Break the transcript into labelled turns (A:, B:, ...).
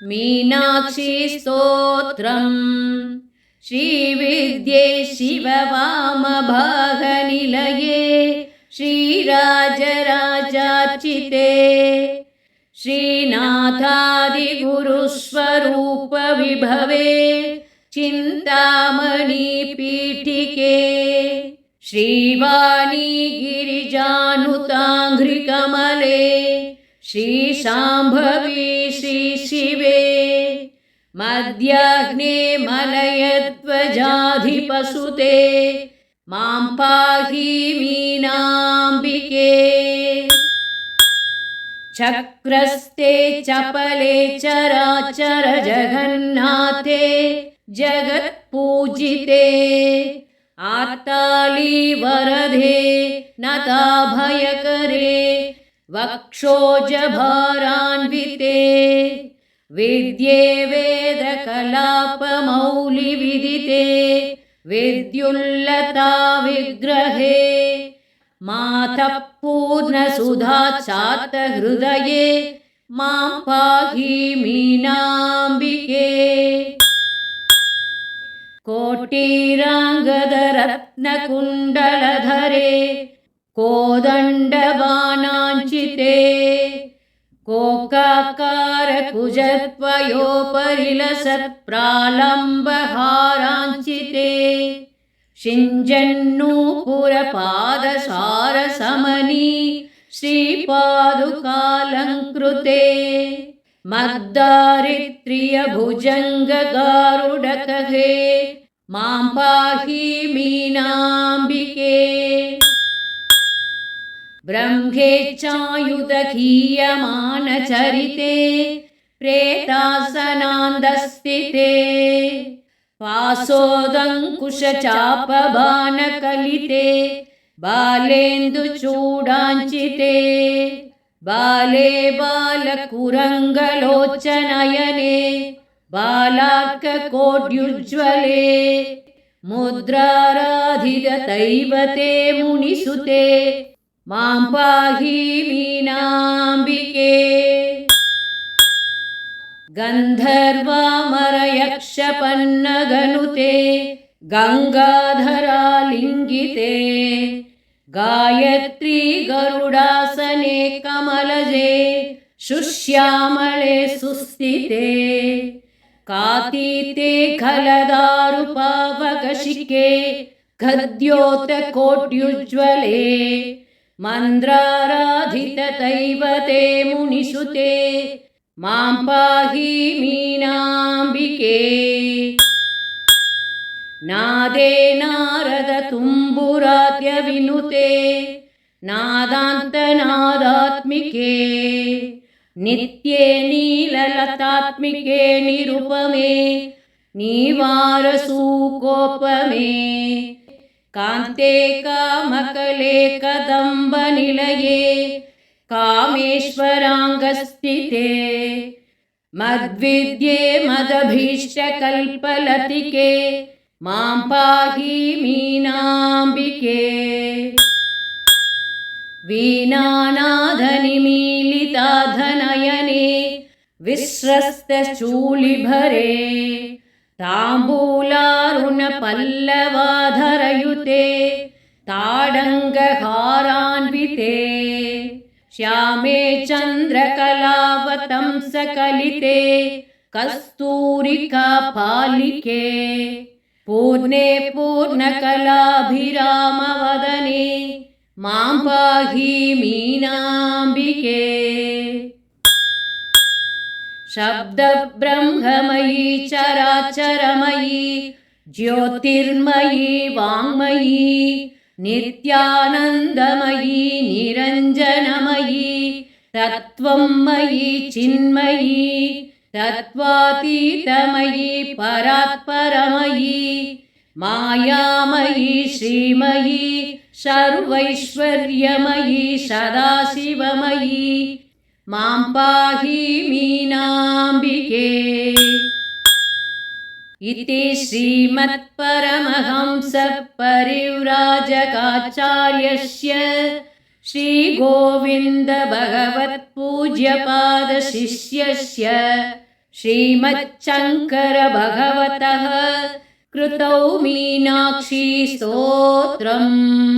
A: मीनाक्षी स्तोत्रम् श्रीविद्ये शिववामभागनिलये श्रीराजराजार्चिते श्रीनाथादिगुरुस्वरूपविभवे चिन्तामणिपीठिके श्रीवाणी गिरिजानुताङ्घ्रिकमले श्रीशाम्भवी श्रीशिवे मध्याह्ने मलयध्वजाधिपसुते मां पाहि मीनाम्बिके चक्रस्ते चपले चराचर जगन्नाथे जगत्पूजिते आर्ताली वरदे नताभयकरे वक्षोजभारान्विते विद्ये वेदकलापमौलिविदिते विद्युल्लता विग्रहे मातः पूर्णसुधाचातहृदये मां पाहि मीनाम्बिके कोटिराङ्गदरत्नकुण्डलधरे कोदण्डबाणाञ्चिते कोकाकारकुजत्वयोपरिलसत्प्रालम्बहाराञ्चिते शिञ्जन्नूपुरपादसारसमनी श्रीपादुकालङ्कृते मद्दारिद्र्यभुजङ्गगारुडकहे मां पाहि मीनाम्बिके ब्रह्मेच्छायुधकीयमानचरिते प्रेतासनान्दस्थिते पाशोदङ्कुशचापबाणकलिते बालेन्दुचूडाञ्चिते बाले बालकुरङ्गलोचनयने बालार्ककोड्युज्ज्वले मुद्राराधितदैवते मुनिसुते मां पाहि मीनाम्बिके गन्धर्वामरयक्षपन्नगनुते गङ्गाधरालिङ्गिते गायत्री गरुडासने कमलजे शुश्यामळे सुस्थिते कातीते खलदारुपावकशिके गद्योतकोट्युज्ज्वले मन्द्राराधितदैवते मुनिसुते मां पाहि मीनाम्बिके नादे नारदतुम्बुराद्यविनुते नादान्तनादात्मिके नित्ये नीललतात्मिके निरुपमे नीवारसूकोपमे कान्ते कामकले कदम्बनिलये कामेश्वराङ्गस्थिते मद्विद्ये मदभीष्टकल्पलतिके मां पाहि मीनाम्बिके वीणानादनिमीलिताधनयने विस्रस्तचूलिभरे ताम्बूलारुणपल्लवाधरयुते ताडङ्गहारान्विते श्यामे चन्द्रकलावतंसकलिते कस्तूरिकापालिके पूर्णे पूर्णकलाभिरामवदने मां पाहि मीनाम्बिके शब्दब्रह्ममयी चराचरमयी ज्योतिर्मयी वाङ्मयी नित्यानन्दमयी निरञ्जनमयी तत्त्वमयी चिन्मयी तत्त्वातीतमयी परात्परमयी मायामयी श्रीमयी सर्वैश्वर्यमयी सदाशिवमयी मां पाहि मीनाम्बिके इति श्रीमत्परमहंसपरिव्राजकाचार्यस्य श्रीगोविन्दभगवत्पूज्यपादशिष्यस्य श्रीमच्छङ्करभगवतः कृतौ मीनाक्षी स्तोत्रम्।